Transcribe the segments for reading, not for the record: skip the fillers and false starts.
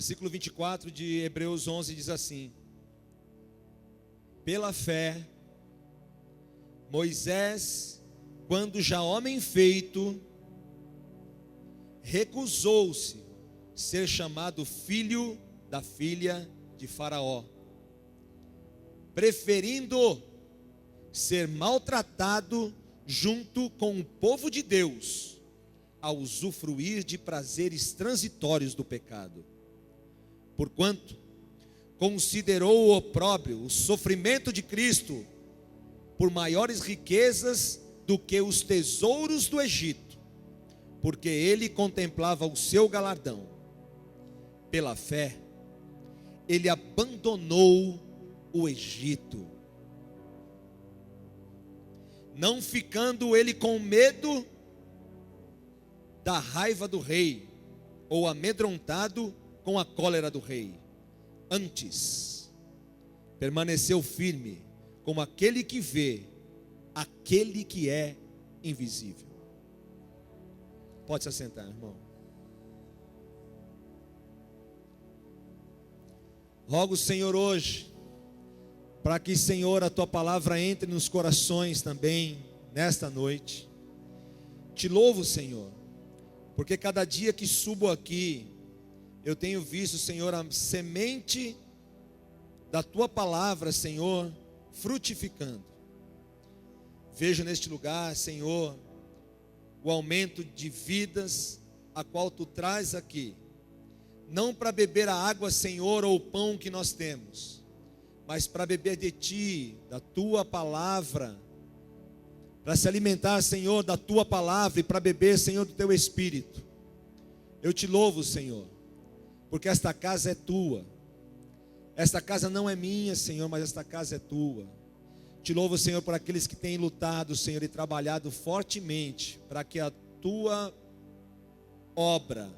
Versículo 24 de Hebreus 11 diz assim: pela fé, Moisés, quando já homem feito, recusou-se ser chamado filho da filha de Faraó, preferindo ser maltratado junto com o povo de Deus, a usufruir de prazeres transitórios do pecado. Porquanto considerou o opróbrio, o sofrimento de Cristo, por maiores riquezas do que os tesouros do Egito, porque ele contemplava o seu galardão. Pela fé, ele abandonou o Egito, não ficando ele com medo da raiva do rei, ou amedrontado com a cólera do rei. Antes, permaneceu firme, como aquele que vê aquele que é invisível. Pode se assentar, irmão. Rogo, Senhor, hoje, para que, Senhor, a tua palavra entre nos corações também, nesta noite. Te louvo, Senhor, porque cada dia que subo aqui, eu tenho visto, Senhor, a semente da tua palavra, Senhor, frutificando. Vejo neste lugar, Senhor, o aumento de vidas a qual tu traz aqui, não para beber a água, Senhor, ou o pão que nós temos, mas para beber de ti, da tua palavra, para se alimentar, Senhor, da tua palavra, e para beber, Senhor, do teu Espírito. Eu te louvo, Senhor, porque esta casa é tua. Esta casa não é minha, Senhor, mas esta casa é tua. Te louvo, Senhor, por aqueles que têm lutado, Senhor, e trabalhado fortemente para que a tua obra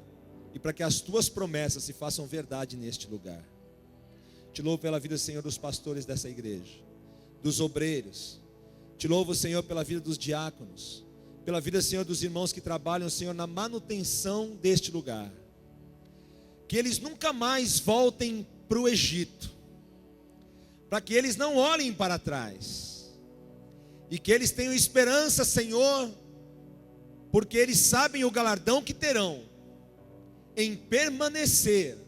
e para que as tuas promessas se façam verdade neste lugar. Te louvo pela vida, Senhor, dos pastores dessa igreja, dos obreiros. Te louvo, Senhor, pela vida dos diáconos, pela vida, Senhor, dos irmãos que trabalham, Senhor, na manutenção deste lugar. Que eles nunca mais voltem para o Egito, para que eles não olhem para trás, e que eles tenham esperança, Senhor, porque eles sabem o galardão que terão em permanecer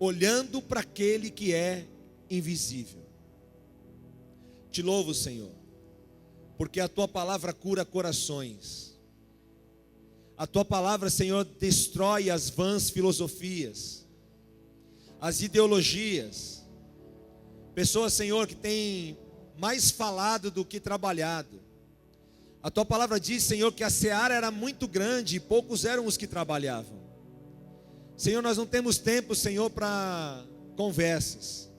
olhando para aquele que é invisível. Te louvo, Senhor, porque a tua palavra cura corações. A tua palavra, Senhor, destrói as vãs filosofias, as ideologias. Pessoas, Senhor, que têm mais falado do que trabalhado. A tua palavra diz, Senhor, que a seara era muito grande e poucos eram os que trabalhavam. Senhor, nós não temos tempo, Senhor, para conversas.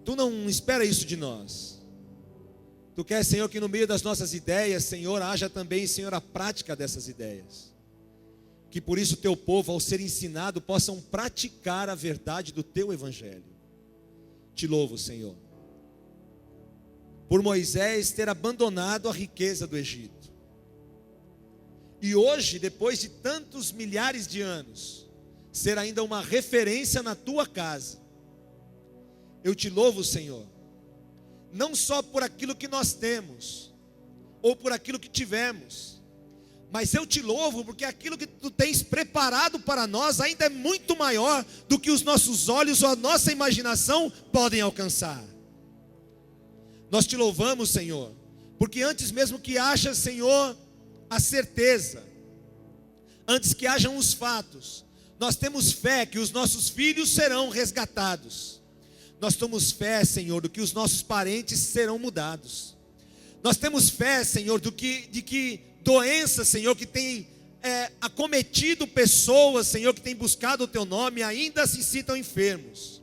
Tu não espera isso de nós. Tu quer, Senhor, que no meio das nossas ideias, Senhor, haja também, Senhor, a prática dessas ideias. Que por isso o teu povo, ao ser ensinado, possam praticar a verdade do teu evangelho. Te louvo, Senhor, por Moisés ter abandonado a riqueza do Egito. E hoje, depois de tantos milhares de anos, ser ainda uma referência na tua casa. Eu te louvo, Senhor, não só por aquilo que nós temos, ou por aquilo que tivemos, mas eu te louvo porque aquilo que tu tens preparado para nós ainda é muito maior do que os nossos olhos ou a nossa imaginação podem alcançar. Nós te louvamos, Senhor, porque antes mesmo que haja, Senhor, a certeza, antes que hajam os fatos, nós temos fé que os nossos filhos serão resgatados. Nós temos fé, Senhor, do que os nossos parentes serão mudados. Nós temos fé, Senhor, de que doenças, Senhor, que tem acometido pessoas, Senhor, que tem buscado o teu nome, ainda se sintam enfermos.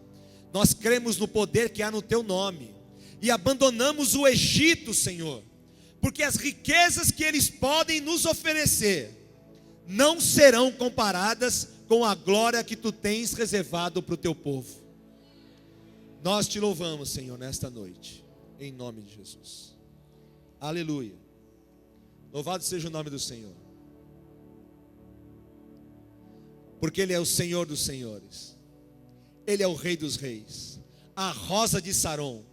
Nós cremos no poder que há no teu nome e abandonamos o Egito, Senhor, porque as riquezas que eles podem nos oferecer não serão comparadas com a glória que tu tens reservado para o teu povo. Nós te louvamos, Senhor, nesta noite, em nome de Jesus. Aleluia. Louvado seja o nome do Senhor. porque Ele é o Senhor dos senhores, Ele é o Rei dos reis, a rosa de Saron,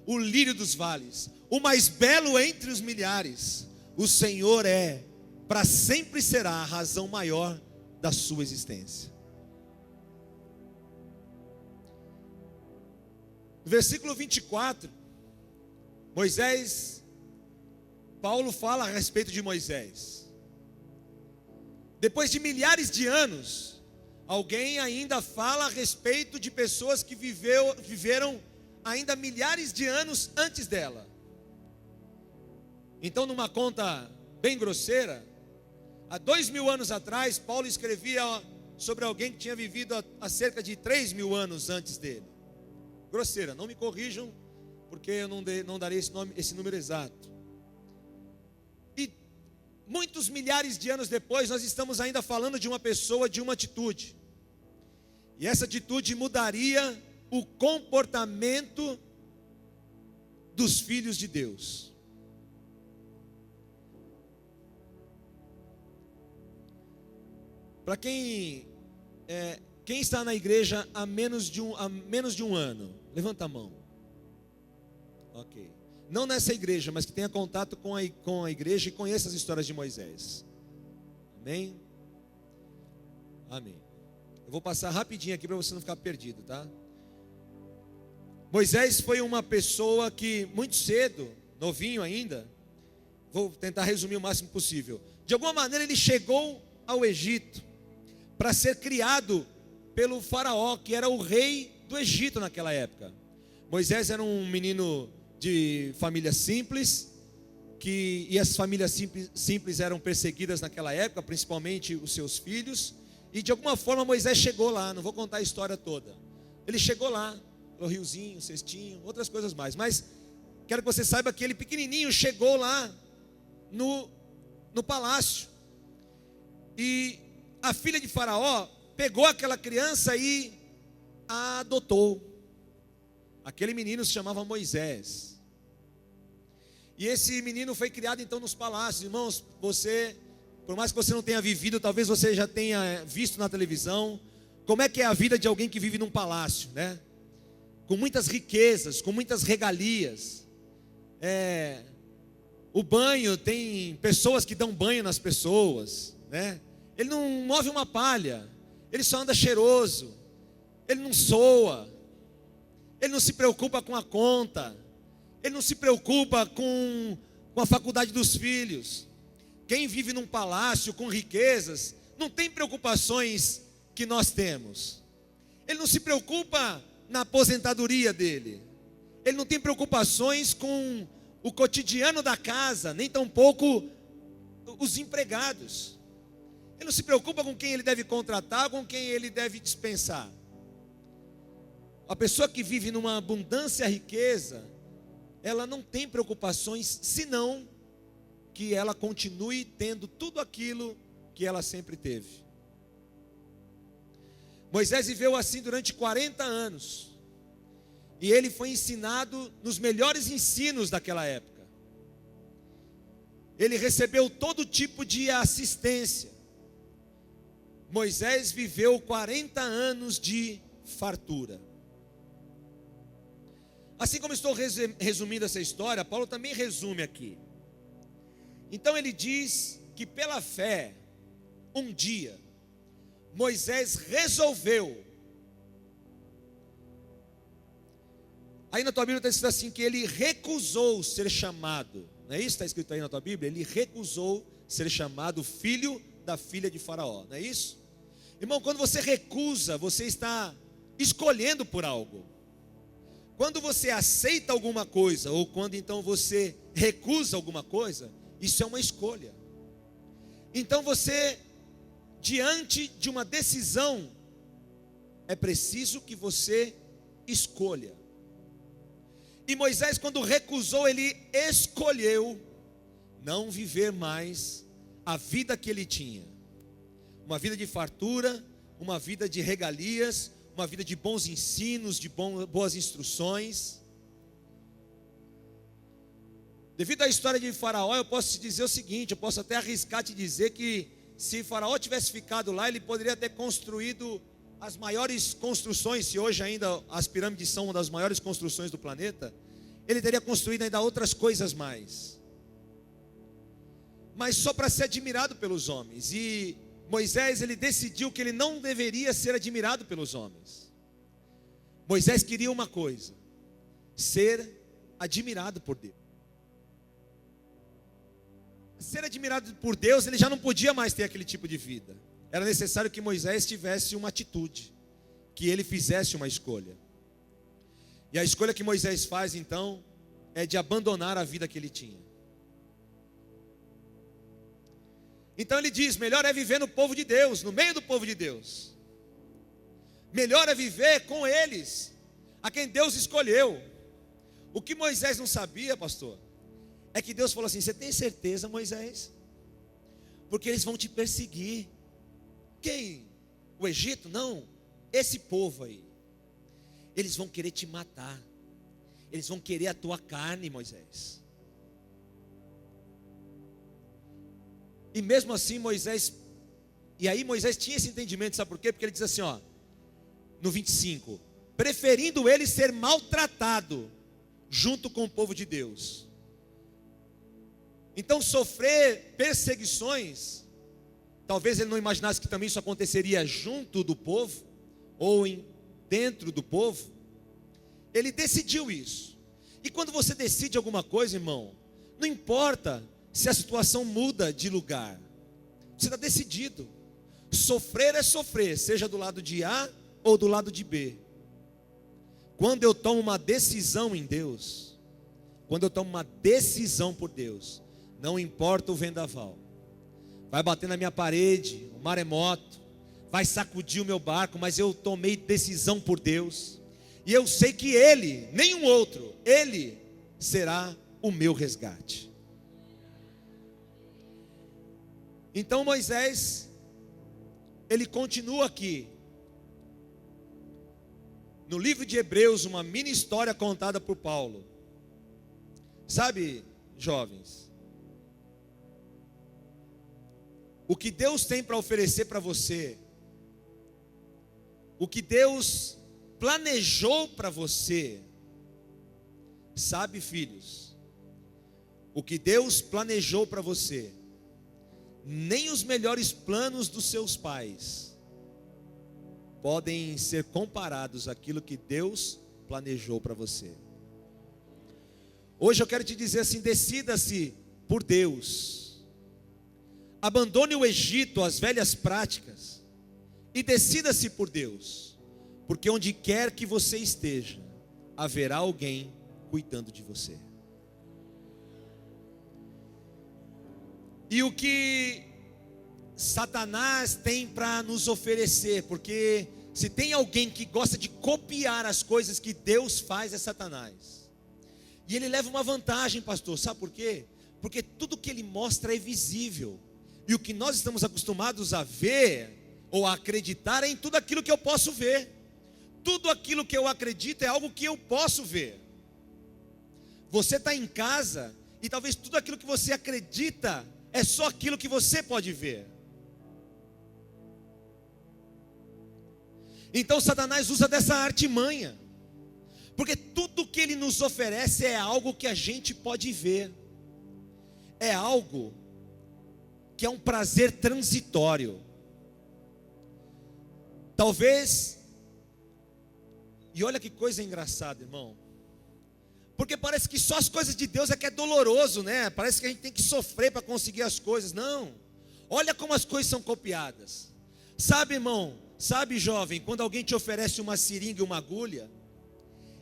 o lírio dos vales, o mais belo entre os milhares. O Senhor é, para sempre será a razão maior da sua existência. Versículo 24, Paulo fala a respeito de Moisés. Depois de milhares de anos, alguém ainda fala a respeito de pessoas que viveram ainda milhares de anos antes dela. Então, numa conta bem grosseira, há 2000 anos atrás, Paulo escrevia sobre alguém que tinha vivido há cerca de 3000 anos antes dele. Grosseira, não me corrijam, porque eu não darei esse número exato. E muitos milhares de anos depois, nós estamos ainda falando de uma pessoa, de uma atitude. E essa atitude mudaria o comportamento dos filhos de Deus. Para quem está na igreja há menos de um ano, levanta a mão. Ok. Não nessa igreja, mas que tenha contato com a igreja e conheça as histórias de Moisés. Amém? Amém. Eu vou passar rapidinho aqui para você não ficar perdido, tá? Moisés foi uma pessoa que muito cedo, novinho ainda, vou tentar resumir o máximo possível. De alguma maneira ele chegou ao Egito para ser criado pelo faraó, que era o rei do Egito naquela época. Moisés era um menino de família simples, e as famílias simples eram perseguidas naquela época, principalmente os seus filhos, e de alguma forma Moisés chegou lá. Não vou contar a história toda. Ele chegou lá, no riozinho, cestinho, outras coisas mais, mas quero que você saiba que ele pequenininho chegou lá no palácio, e a filha de Faraó pegou aquela criança e a adotou. Aquele menino se chamava Moisés. E esse menino foi criado então nos palácios. Irmãos, por mais que você não tenha vivido, talvez você já tenha visto na televisão como é que é a vida de alguém que vive num palácio, né? Com muitas riquezas, com muitas regalias. O banho, tem pessoas que dão banho nas pessoas, né? Ele não move uma palha, ele só anda cheiroso, ele não soa, ele não se preocupa com a conta, ele não se preocupa com a faculdade dos filhos. Quem vive num palácio com riquezas não tem preocupações que nós temos. Ele não se preocupa na aposentadoria dele, ele não tem preocupações com o cotidiano da casa, nem tampouco os empregados. Ele não se preocupa com quem ele deve contratar, com quem ele deve dispensar. A pessoa que vive numa abundância e riqueza, ela não tem preocupações, senão que ela continue tendo tudo aquilo que ela sempre teve. Moisés viveu assim durante 40 anos, e ele foi ensinado nos melhores ensinos daquela época. Ele recebeu todo tipo de assistência. Moisés viveu 40 anos de fartura. Assim como estou resumindo essa história, Paulo também resume aqui. Então ele diz que pela fé, um dia, Moisés resolveu. Aí na tua Bíblia está escrito assim, que ele recusou ser chamado. Não é isso que está escrito aí na tua Bíblia? Ele recusou ser chamado filho da filha de Faraó, não é isso? Irmão, quando você recusa, você está escolhendo por algo. Quando você aceita alguma coisa, ou quando então você recusa alguma coisa, isso é uma escolha. Então você, diante de uma decisão, é preciso que você escolha. E Moisés, quando recusou, ele escolheu não viver mais a vida que ele tinha. Uma vida de fartura, uma vida de regalias, uma vida de bons ensinos, de boas instruções. Devido à história de Faraó, eu posso te dizer o seguinte, eu posso até arriscar te dizer que se Faraó tivesse ficado lá, ele poderia ter construído as maiores construções. Se hoje ainda as pirâmides são uma das maiores construções do planeta, ele teria construído ainda outras coisas mais, mas só para ser admirado pelos homens. E Moisés, ele decidiu que ele não deveria ser admirado pelos homens. Moisés queria uma coisa: ser admirado por Deus. Ser admirado por Deus, ele já não podia mais ter aquele tipo de vida. Era necessário que Moisés tivesse uma atitude, que ele fizesse uma escolha. E a escolha que Moisés faz então é de abandonar a vida que ele tinha. Então ele diz: melhor é viver no povo de Deus, no meio do povo de Deus. Melhor é viver com eles, a quem Deus escolheu. O que Moisés não sabia, pastor, é que Deus falou assim: você tem certeza, Moisés? Porque eles vão te perseguir. Quem? O Egito? Não, esse povo aí. Eles vão querer te matar. Eles vão querer a tua carne, Moisés. E mesmo assim Moisés tinha esse entendimento, sabe por quê? Porque ele diz assim, ó, no 25: preferindo ele ser maltratado junto com o povo de Deus. Então sofrer perseguições, talvez ele não imaginasse que também isso aconteceria junto do povo, ou dentro do povo. Ele decidiu isso. E quando você decide alguma coisa, irmão, não importa se a situação muda de lugar, você está decidido. Sofrer é sofrer, seja do lado de A ou do lado de B. Quando eu tomo uma decisão em Deus, quando eu tomo uma decisão por Deus, não importa o vendaval, vai bater na minha parede, o maremoto, vai sacudir o meu barco, mas eu tomei decisão por Deus, e eu sei que Ele, nenhum outro, Ele será o meu resgate. Então Moisés, ele continua aqui, no livro de Hebreus, uma mini história contada por Paulo. Sabe, jovens, o que Deus tem para oferecer para você, o que Deus planejou para você, sabe, filhos, o que Deus planejou para você, nem os melhores planos dos seus pais podem ser comparados àquilo que Deus planejou para você. Hoje eu quero te dizer assim: decida-se por Deus, abandone o Egito, as velhas práticas, e decida-se por Deus, porque onde quer que você esteja, haverá alguém cuidando de você. E o que Satanás tem para nos oferecer, porque se tem alguém que gosta de copiar as coisas que Deus faz, é Satanás. E ele leva uma vantagem, pastor, sabe por quê? Porque tudo que ele mostra é visível, e o que nós estamos acostumados a ver, ou a acreditar, é em tudo aquilo que eu posso ver. Tudo aquilo que eu acredito é algo que eu posso ver. Você está em casa, e talvez tudo aquilo que você acredita é só aquilo que você pode ver. Então Satanás usa dessa artimanha, porque tudo que ele nos oferece é algo que a gente pode ver, é algo que é um prazer transitório. Talvez, e olha que coisa engraçada, irmão, porque parece que só as coisas de Deus é que é doloroso, né? Parece que a gente tem que sofrer para conseguir as coisas. Não, olha como as coisas são copiadas. Sabe, irmão, sabe, jovem, quando alguém te oferece uma seringa e uma agulha,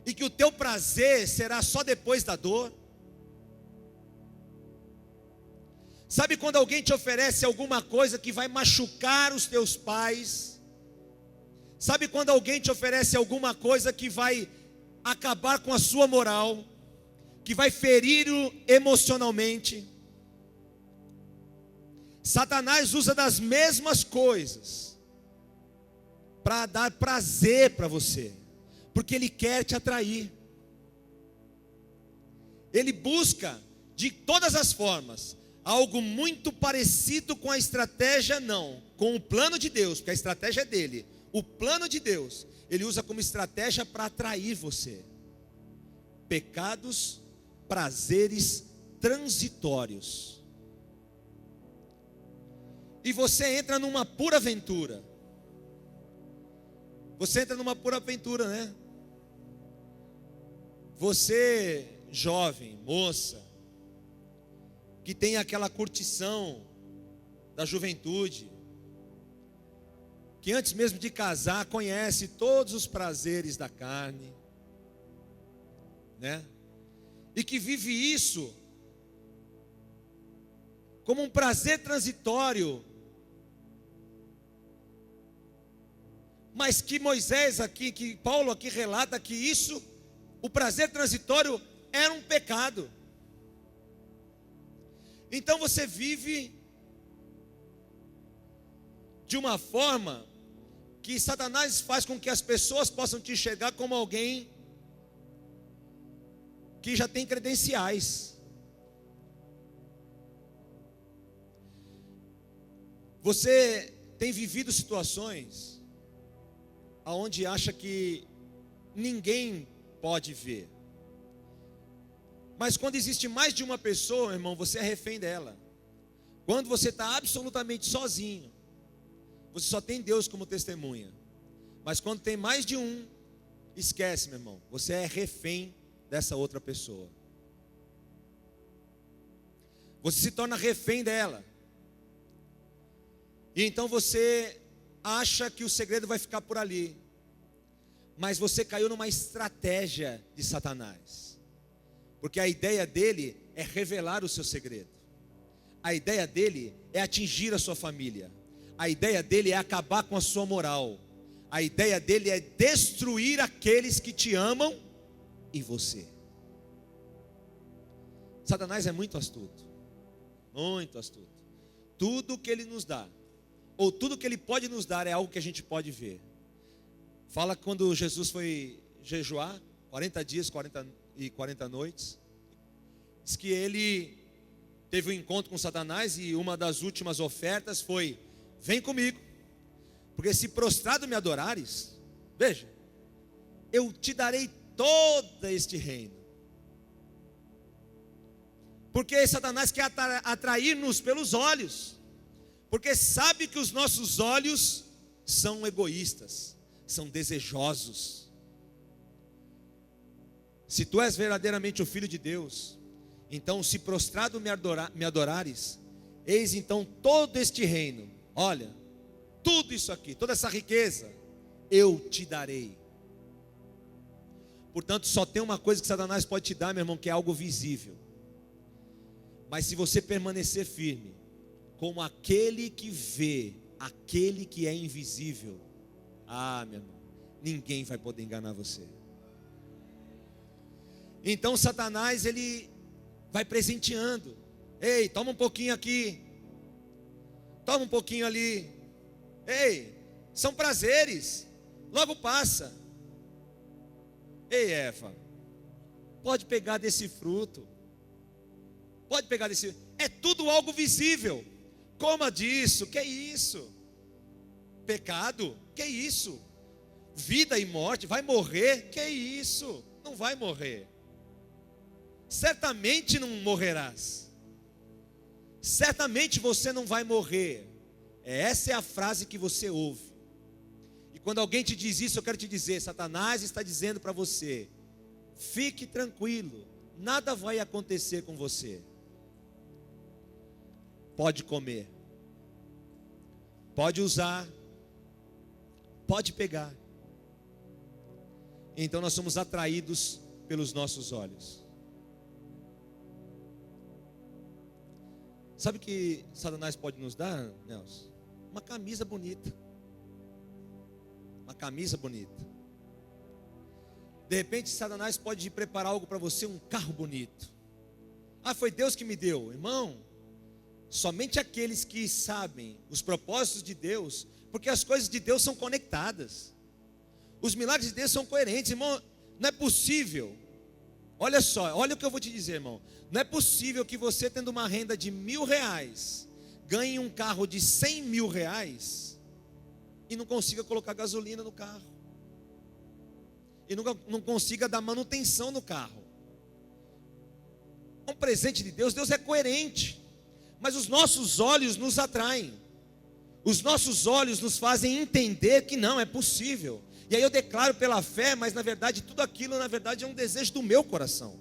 e que o teu prazer será só depois da dor? Sabe quando alguém te oferece alguma coisa que vai machucar os teus pais? Sabe quando alguém te oferece alguma coisa que vai acabar com a sua moral, que vai feri-lo emocionalmente? Satanás usa das mesmas coisas para dar prazer para você, porque ele quer te atrair. Ele busca de todas as formas algo muito parecido com a estratégia, não, com o plano de Deus, porque a estratégia é dele. O plano de Deus, ele usa como estratégia para atrair você. Pecados, prazeres transitórios. E você entra numa pura aventura. Você entra numa pura aventura, né? Você, jovem, moça, que tem aquela curtição da juventude, que antes mesmo de casar conhece todos os prazeres da carne, né? E que vive isso como um prazer transitório, mas que Moisés aqui, que Paulo aqui relata que isso, o prazer transitório era um pecado. Então você vive de uma forma que Satanás faz com que as pessoas possam te enxergar como alguém que já tem credenciais. Você tem vivido situações aonde acha que ninguém pode ver. Mas quando existe mais de uma pessoa, irmão, você é refém dela. Quando você está absolutamente sozinho, você só tem Deus como testemunha. Mas quando tem mais de um, esquece, meu irmão, você é refém dessa outra pessoa. Você se torna refém dela. E então você acha que o segredo vai ficar por ali. Mas você caiu numa estratégia de Satanás. Porque a ideia dele é revelar o seu segredo. A ideia dele é atingir a sua família. A ideia dele é acabar com a sua moral. A ideia dele é destruir aqueles que te amam e você. Satanás é muito astuto. Muito astuto. Tudo que ele nos dá, ou tudo que ele pode nos dar, é algo que a gente pode ver. Fala quando Jesus foi jejuar 40 dias, 40 noites. Diz que ele teve um encontro com Satanás e uma das últimas ofertas foi: vem comigo, porque se prostrado me adorares, veja, eu te darei todo este reino. Porque Satanás quer atrair-nos pelos olhos, porque sabe que os nossos olhos são egoístas, são desejosos. Se tu és verdadeiramente o Filho de Deus, então se prostrado me adorares, eis então todo este reino, olha, tudo isso aqui, toda essa riqueza, eu te darei. Portanto, só tem uma coisa que Satanás pode te dar, meu irmão, que é algo visível. Mas se você permanecer firme, como aquele que vê, aquele que é invisível, meu irmão, ninguém vai poder enganar você. Então Satanás, ele vai presenteando. Ei, toma um pouquinho aqui, toma um pouquinho ali. Ei, são prazeres, logo passa. Ei, Eva, pode pegar desse fruto, pode pegar desse, é tudo algo visível. Coma disso, que é isso? Pecado, que é isso? Vida e morte, vai morrer, que é isso? Não vai morrer. Certamente não morrerás. Certamente você não vai morrer. Essa é a frase que você ouve. E quando alguém te diz isso, eu quero te dizer: Satanás está dizendo para você: fique tranquilo, nada vai acontecer com você. Pode comer, pode usar, pode pegar. Então nós somos atraídos pelos nossos olhos. Sabe o que Satanás pode nos dar, Nelson? Uma camisa bonita. Uma camisa bonita. De repente Satanás pode preparar algo para você, um carro bonito. Foi Deus que me deu. Irmão, somente aqueles que sabem os propósitos de Deus, porque as coisas de Deus são conectadas. Os milagres de Deus são coerentes, irmão. Não é possível Olha só, olha o que eu vou te dizer, irmão. Não é possível que você, tendo uma renda de R$ 1.000, ganhe um carro de R$ 100.000 e não consiga colocar gasolina no carro. E não consiga dar manutenção no carro. É um presente de Deus. Deus é coerente. Mas os nossos olhos nos atraem. Os nossos olhos nos fazem entender que não é possível. E aí eu declaro pela fé, mas na verdade tudo aquilo na verdade é um desejo do meu coração.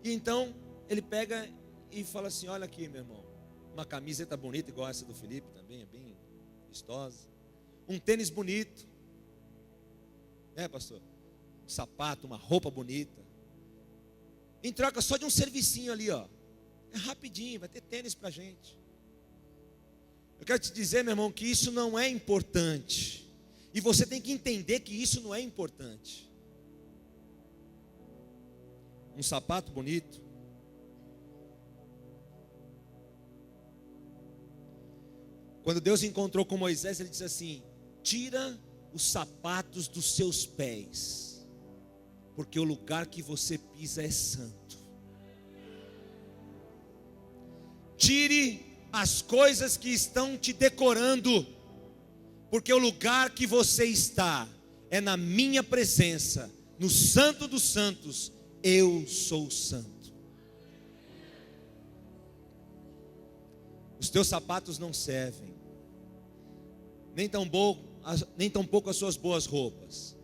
E então ele pega e fala assim: olha aqui, meu irmão, uma camiseta bonita igual essa do Felipe também, é bem vistosa. Um tênis bonito, pastor? Um sapato, uma roupa bonita. Em troca só de um servicinho ali, ó. É rapidinho, vai ter tênis pra gente. Eu quero te dizer, meu irmão, que isso não é importante. E você tem que entender que isso não é importante. Um sapato bonito. Quando Deus encontrou com Moisés, ele disse assim: tira os sapatos dos seus pés, porque o lugar que você pisa é santo. Tire as coisas que estão te decorando, porque o lugar que você está é na minha presença, no Santo dos Santos. Eu sou santo. Os teus sapatos não servem, nem tampouco as suas boas roupas,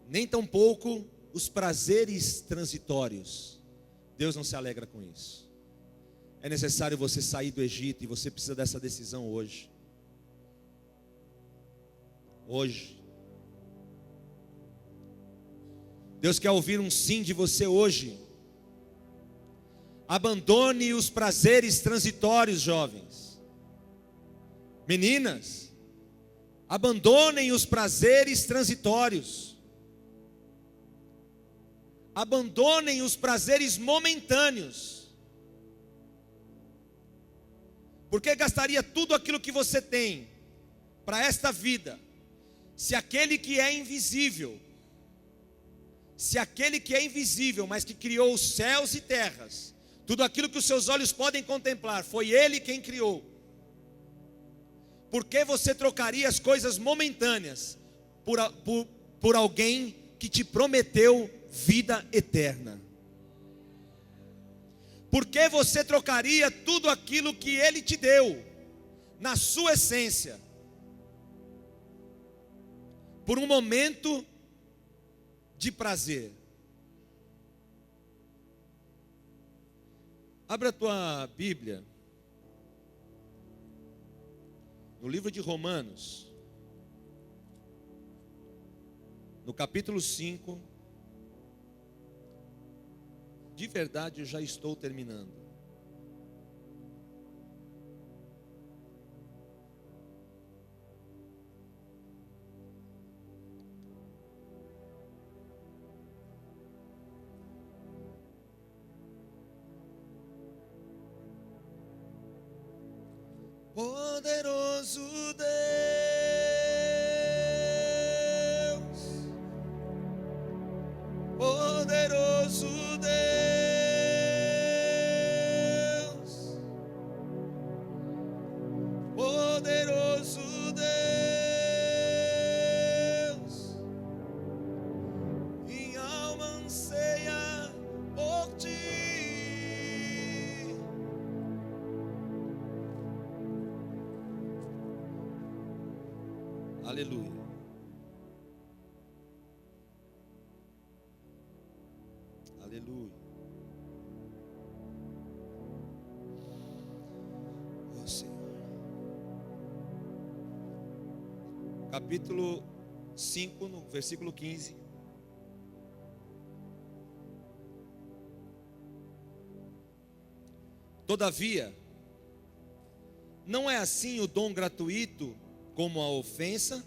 nem tampouco os prazeres transitórios. Deus não se alegra com isso. É necessário você sair do Egito, e você precisa dessa decisão hoje. Hoje. Deus quer ouvir um sim de você hoje. Abandone os prazeres transitórios, jovens. Meninas, abandonem os prazeres transitórios. Abandonem os prazeres momentâneos. Porque gastaria tudo aquilo que você tem para esta vida, se aquele que é invisível, mas que criou os céus e terras, tudo aquilo que os seus olhos podem contemplar, foi Ele quem criou. Por que você trocaria as coisas momentâneas por alguém que te prometeu vida eterna? Por que você trocaria tudo aquilo que Ele te deu, na sua essência, por um momento de prazer? Abra a tua Bíblia no livro de Romanos, no capítulo 5. De verdade, eu já estou terminando. Poderoso Deus, poderoso Deus, poderoso Deus, minha alma anseia por ti. Aleluia. Aleluia. Oh Senhor. Capítulo 5, no versículo 15. Todavia, não é assim o dom gratuito como a ofensa?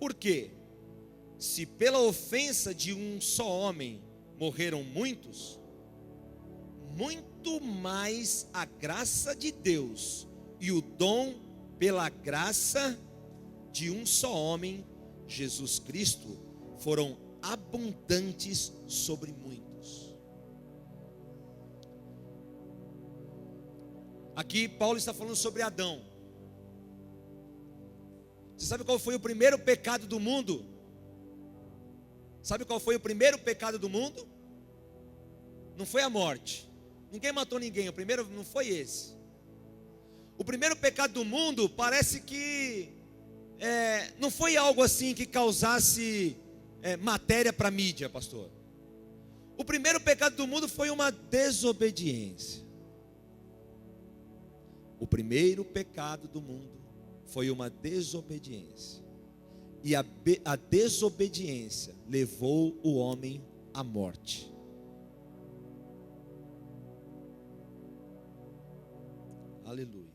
Porque se pela ofensa de um só homem morreram muitos, muito mais a graça de Deus e o dom pela graça de um só homem, Jesus Cristo, foram abundantes sobre muitos. Aqui Paulo está falando sobre Adão. Você sabe qual foi o primeiro pecado do mundo? Sabe qual foi o primeiro pecado do mundo? Não foi a morte. Ninguém matou ninguém. O primeiro não foi esse. O primeiro pecado do mundo parece que não foi algo assim que causasse matéria para mídia, pastor. O primeiro pecado do mundo foi uma desobediência. O primeiro pecado do mundo foi uma desobediência. E a desobediência levou o homem à morte. Aleluia.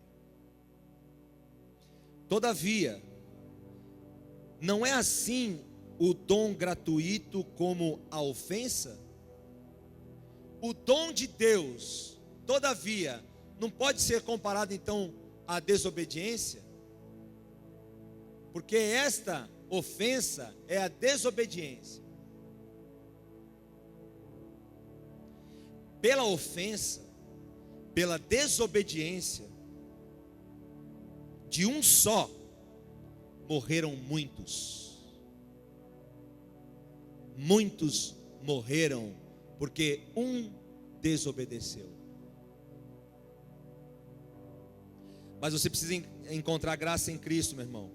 Todavia, não é assim o dom gratuito como a ofensa? O dom de Deus, todavia, não pode ser comparado então à desobediência? Porque esta ofensa é a desobediência. Pela ofensa, pela desobediência de um só, morreram muitos. Muitos morreram porque um desobedeceu. Mas você precisa encontrar graça em Cristo, meu irmão.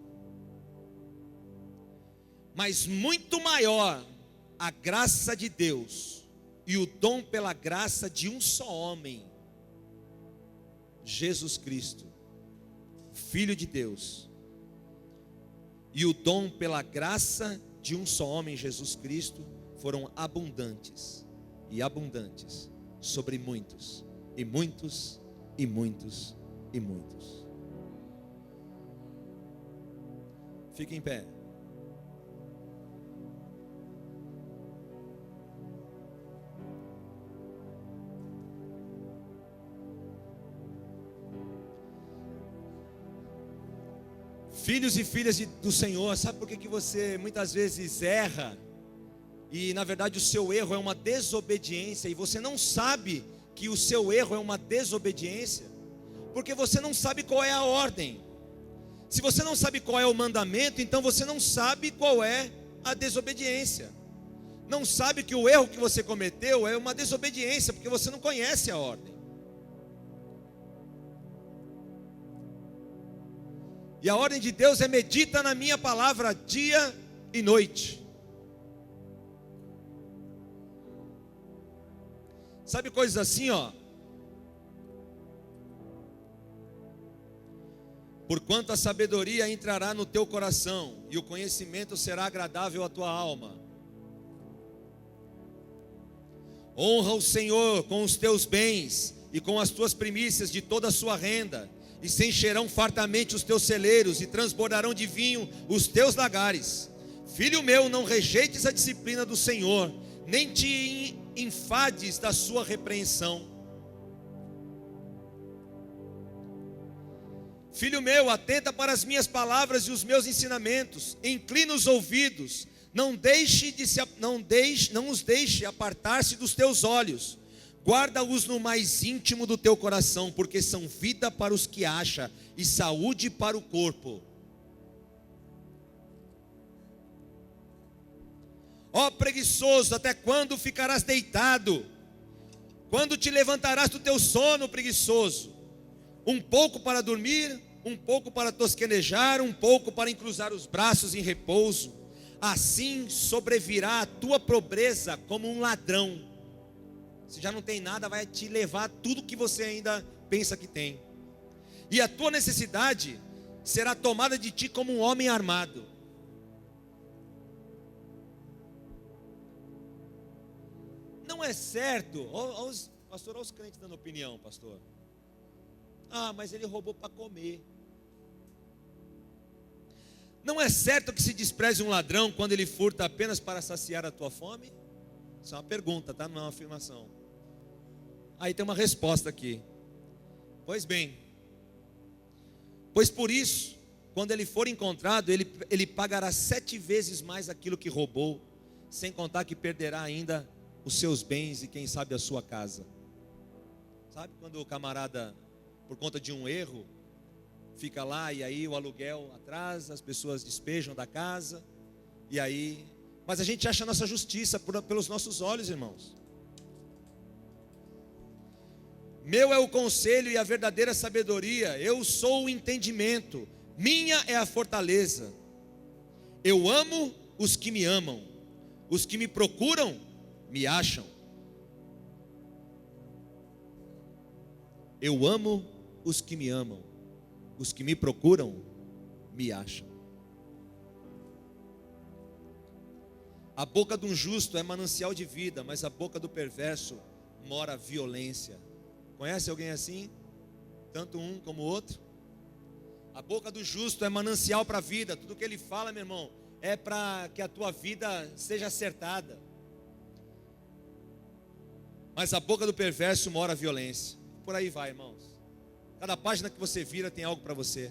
Mas muito maior a graça de Deus e o dom pela graça de um só homem, Jesus Cristo, Filho de Deus, e o dom pela graça de um só homem, Jesus Cristo, foram abundantes e abundantes sobre muitos, e muitos, e muitos, e muitos. Fique em pé. Filhos e filhas do Senhor, sabe por que você muitas vezes erra? E na verdade o seu erro é uma desobediência, e você não sabe que o seu erro é uma desobediência, porque você não sabe qual é a ordem. Se você não sabe qual é o mandamento, então você não sabe qual é a desobediência. Não sabe que o erro que você cometeu é uma desobediência, porque você não conhece a ordem. E a ordem de Deus é: medita na minha palavra dia e noite. Sabe coisas assim, ó? Porquanto a sabedoria entrará no teu coração, e o conhecimento será agradável à tua alma. Honra o Senhor com os teus bens e com as tuas primícias de toda a sua renda, e se encherão fartamente os teus celeiros, e transbordarão de vinho os teus lagares. Filho meu, não rejeites a disciplina do Senhor, nem te enfades da sua repreensão. Filho meu, atenta para as minhas palavras e os meus ensinamentos, inclina os ouvidos, não os deixe apartar-se dos teus olhos. Guarda-os no mais íntimo do teu coração, porque são vida para os que acham e saúde para o corpo. Ó preguiçoso, até quando ficarás deitado? Quando te levantarás do teu sono, preguiçoso? Um pouco para dormir, um pouco para tosquenejar, um pouco para encruzar os braços em repouso. Assim sobrevirá a tua pobreza como um ladrão. Se já não tem nada, vai te levar tudo que você ainda pensa que tem. E a tua necessidade será tomada de ti como um homem armado. Não é certo. Pastor, olha os crentes dando opinião, pastor. Ah, mas ele roubou para comer. Não é certo que se despreze um ladrão quando ele furta apenas para saciar a tua fome? Isso é uma pergunta, tá? Não é uma afirmação. Aí tem uma resposta aqui. Pois bem, pois por isso, quando ele for encontrado, ele pagará 7 vezes mais aquilo que roubou, sem contar que perderá ainda os seus bens e quem sabe a sua casa. Sabe quando o camarada, por conta de um erro, fica lá e aí o aluguel atrasa, as pessoas despejam da casa, e aí... Mas a gente acha a nossa justiça pelos nossos olhos, irmãos. Meu é o conselho e a verdadeira sabedoria, eu sou o entendimento, minha é a fortaleza. Eu amo os que me amam, os que me procuram, me acham. Eu amo os que me amam, os que me procuram, me acham. A boca de um justo é manancial de vida, mas a boca do perverso mora violência. Conhece alguém assim? Tanto um como o outro? A boca do justo é manancial para a vida. Tudo que ele fala, meu irmão, é para que a tua vida seja acertada. Mas a boca do perverso mora violência. Por aí vai, irmãos. Cada página que você vira tem algo para você.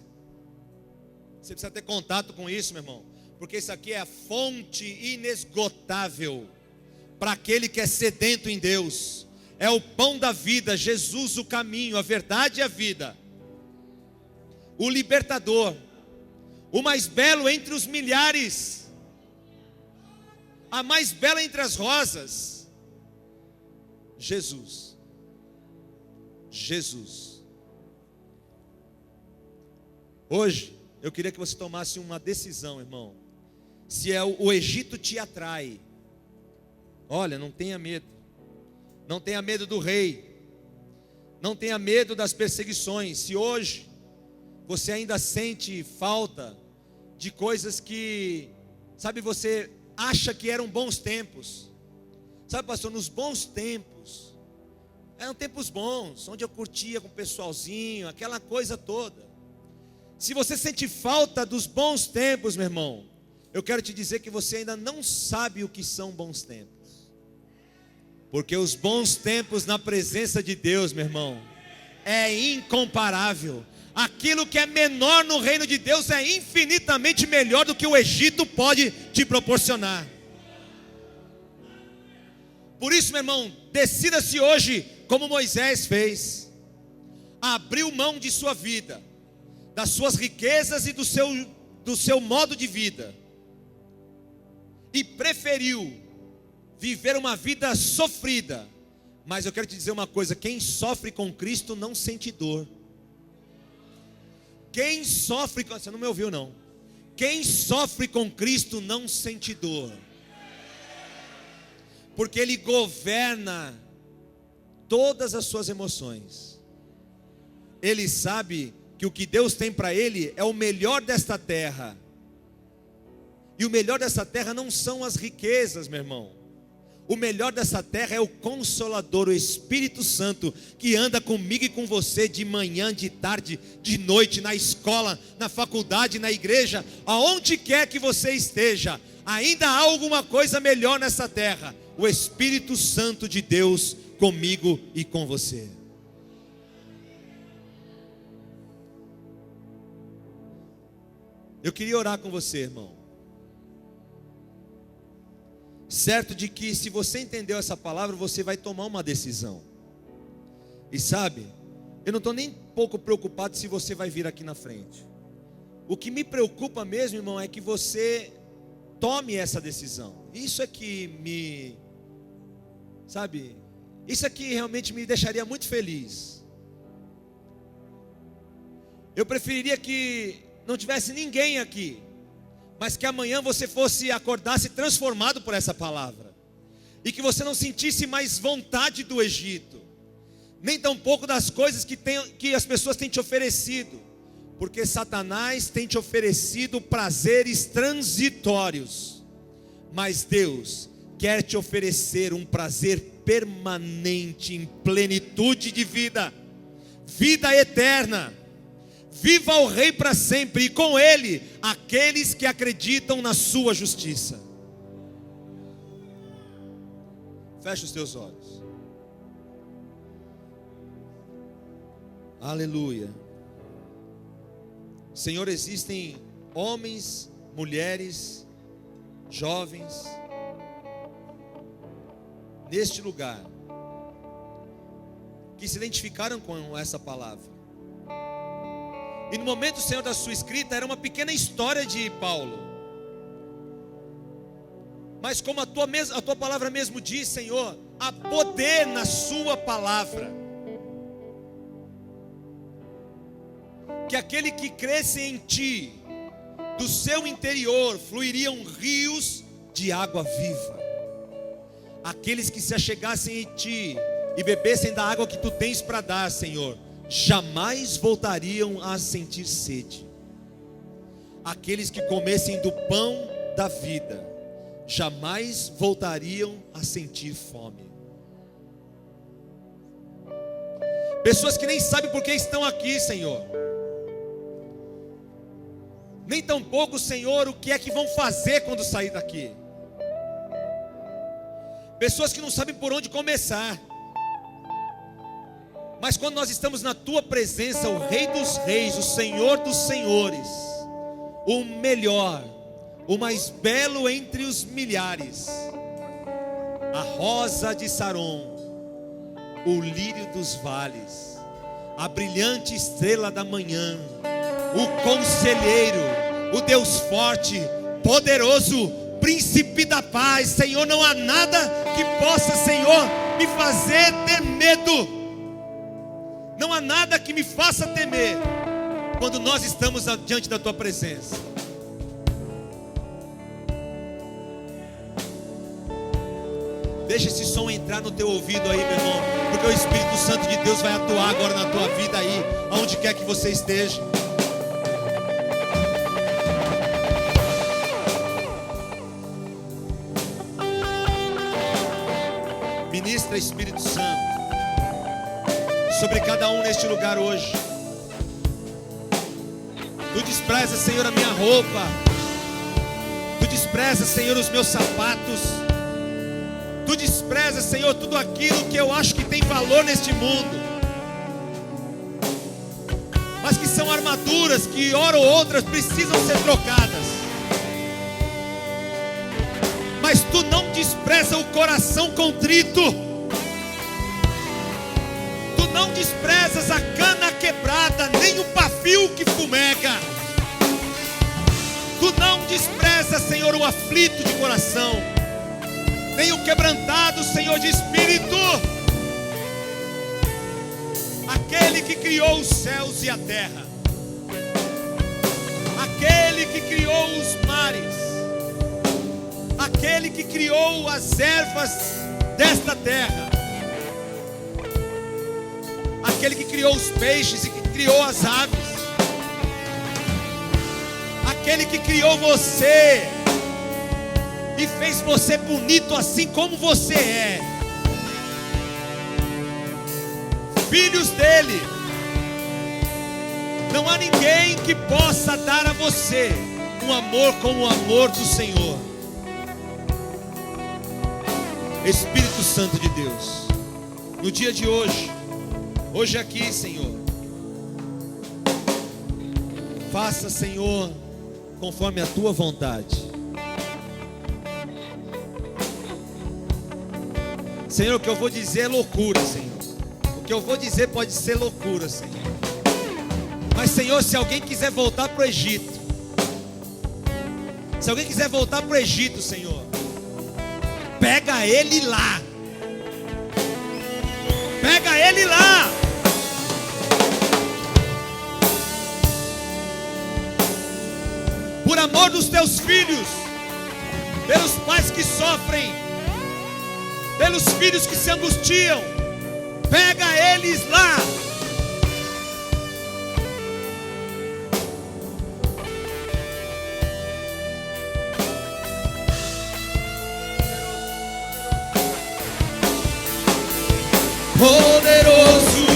Você precisa ter contato com isso, meu irmão, porque isso aqui é a fonte inesgotável para aquele que é sedento em Deus. É o pão da vida, Jesus o caminho, a verdade e a vida, o libertador, o mais belo entre os milhares, a mais bela entre as rosas, Jesus. Jesus. Hoje eu queria que você tomasse uma decisão, irmão. Se o Egito te atrai, olha, não tenha medo. Não tenha medo do rei. Não tenha medo das perseguições. Se hoje você ainda sente falta de coisas que, sabe, você acha que eram bons tempos. Sabe, pastor, nos bons tempos, eram tempos bons, onde eu curtia com o pessoalzinho, aquela coisa toda. Se você sente falta dos bons tempos, meu irmão, eu quero te dizer que você ainda não sabe o que são bons tempos. Porque os bons tempos na presença de Deus, meu irmão, é incomparável. Aquilo que é menor no reino de Deus é infinitamente melhor do que o Egito pode te proporcionar. Por isso, meu irmão, decida-se hoje como Moisés fez. Abriu mão de sua vida, das suas riquezas e do seu modo de vida, e preferiu viver uma vida sofrida. Mas eu quero te dizer uma coisa: quem sofre com Cristo não sente dor. Quem sofre, você não me ouviu não? Quem sofre com Cristo não sente dor, porque Ele governa todas as suas emoções. Ele sabe que o que Deus tem para ele é o melhor desta terra. E o melhor dessa terra não são as riquezas, meu irmão. O melhor dessa terra é o Consolador, o Espírito Santo, que anda comigo e com você de manhã, de tarde, de noite, na escola, na faculdade, na igreja, aonde quer que você esteja. Ainda há alguma coisa melhor nessa terra: o Espírito Santo de Deus comigo e com você. Eu queria orar com você, irmão, certo de que se você entendeu essa palavra, você vai tomar uma decisão. E sabe, eu não estou nem pouco preocupado se você vai vir aqui na frente. O que me preocupa mesmo, irmão, é que você tome essa decisão. Isso é que isso aqui realmente me deixaria muito feliz. Eu preferiria que não tivesse ninguém aqui, mas que amanhã você acordasse transformado por essa palavra, e que você não sentisse mais vontade do Egito, nem tampouco das coisas que as pessoas têm te oferecido, porque Satanás tem te oferecido prazeres transitórios, mas Deus quer te oferecer um prazer permanente, em plenitude de vida, vida eterna. Viva o Rei para sempre, e com Ele aqueles que acreditam na sua justiça. Feche os teus olhos. Aleluia. Senhor, existem homens, mulheres, jovens, neste lugar que se identificaram com essa palavra. E no momento, Senhor, da sua escrita, era uma pequena história de Paulo. Mas como a tua palavra mesmo diz, Senhor, há poder na sua palavra. Que aquele que cresce em ti, do seu interior fluiriam rios de água viva. Aqueles que se achegassem em ti e bebessem da água que tu tens para dar, Senhor, jamais voltariam a sentir sede. Aqueles que comessem do pão da vida, jamais voltariam a sentir fome. Pessoas que nem sabem por que estão aqui, Senhor. Nem tampouco, Senhor, o que é que vão fazer quando sair daqui. Pessoas que não sabem por onde começar. Mas quando nós estamos na tua presença, o Rei dos Reis, o Senhor dos Senhores, o melhor, o mais belo entre os milhares, a rosa de Saron, o lírio dos vales, a brilhante estrela da manhã, o conselheiro, o Deus forte, poderoso, príncipe da paz. Senhor, não há nada que possa, Senhor, me fazer ter medo. Não há nada que me faça temer quando nós estamos diante da tua presença. Deixa esse som entrar no teu ouvido aí, meu irmão, porque o Espírito Santo de Deus vai atuar agora na tua vida aí, aonde quer que você esteja. Ministra, Espírito Santo, sobre cada um neste lugar hoje. Tu despreza, Senhor, a minha roupa. Tu despreza, Senhor, os meus sapatos. Tu despreza, Senhor, tudo aquilo que eu acho que tem valor neste mundo, mas que são armaduras que, hora ou outra, precisam ser trocadas. Mas tu não despreza o coração contrito. Não desprezas a cana quebrada, nem o pavio que fumega. Tu não desprezas, Senhor, o aflito de coração, nem o quebrantado, Senhor, de espírito. Aquele que criou os céus e a terra, aquele que criou os mares, aquele que criou as ervas desta terra, aquele que criou os peixes e que criou as aves, aquele que criou você e fez você bonito assim como você é, filhos dele. Não há ninguém que possa dar a você um amor como o amor do Senhor. Espírito Santo de Deus, no dia de hoje aqui, Senhor, faça, Senhor, conforme a tua vontade. Senhor, o que eu vou dizer é loucura, Senhor. O que eu vou dizer pode ser loucura, Senhor. Mas, Senhor, se alguém quiser voltar para o Egito, se alguém quiser voltar para o Egito, Senhor, pega ele lá. Pega ele lá. Por amor dos teus filhos, pelos pais que sofrem, pelos filhos que se angustiam, pega eles lá. Poderoso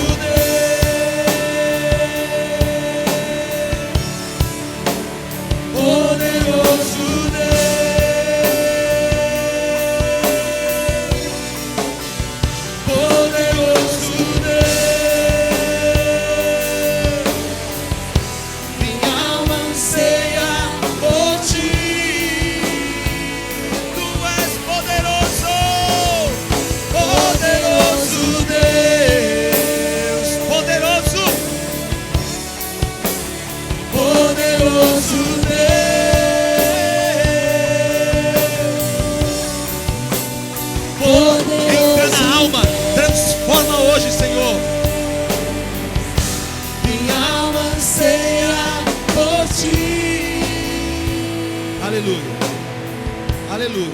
Aleluia.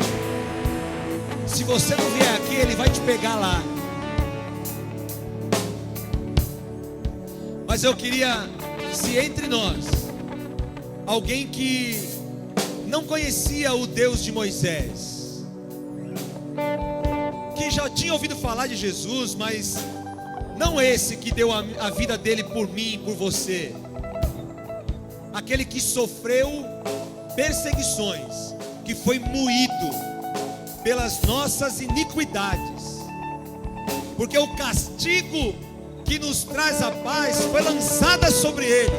Se você não vier aqui, ele vai te pegar lá. Mas eu queria, se entre nós, alguém que não conhecia o Deus de Moisés, que já tinha ouvido falar de Jesus, mas não esse que deu a vida dele por mim, por você, aquele que sofreu perseguições, que foi moído pelas nossas iniquidades, porque o castigo que nos traz a paz foi lançada sobre ele,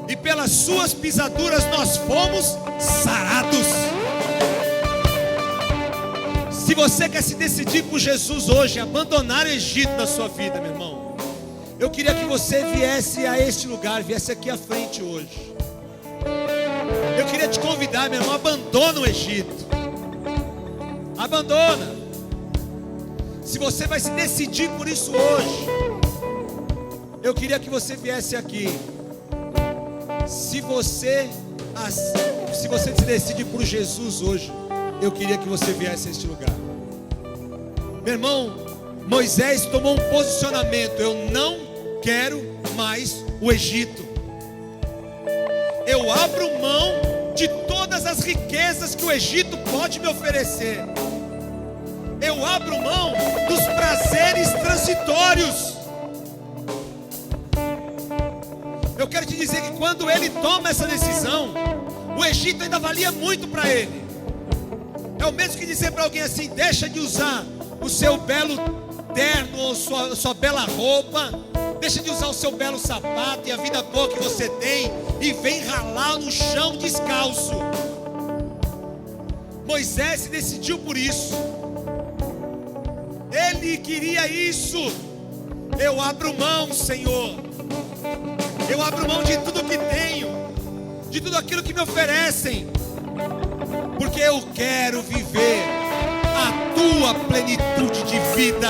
e pelas suas pisaduras nós fomos sarados. Se você quer se decidir por Jesus hoje, abandonar o Egito da sua vida, meu irmão, eu queria que você viesse a este lugar, viesse aqui à frente hoje. Eu queria te convidar, meu irmão, abandona o Egito. Abandona. Se você vai se decidir por isso hoje, eu queria que você viesse aqui. Se você se decide por Jesus hoje, eu queria que você viesse a este lugar. Meu irmão, Moisés tomou um posicionamento: eu não quero mais o Egito. Eu abro mão de todas as riquezas que o Egito pode me oferecer. Eu abro mão dos prazeres transitórios. Eu quero te dizer que quando ele toma essa decisão, o Egito ainda valia muito para ele. É o mesmo que dizer para alguém assim: deixa de usar o seu belo terno ou sua bela roupa, deixa de usar o seu belo sapato e a vida boa que você tem, e vem ralar no chão descalço. Moisés se decidiu por isso. Ele queria isso. Eu abro mão, Senhor. Eu abro mão de tudo que tenho, de tudo aquilo que me oferecem, porque eu quero viver a tua plenitude de vida.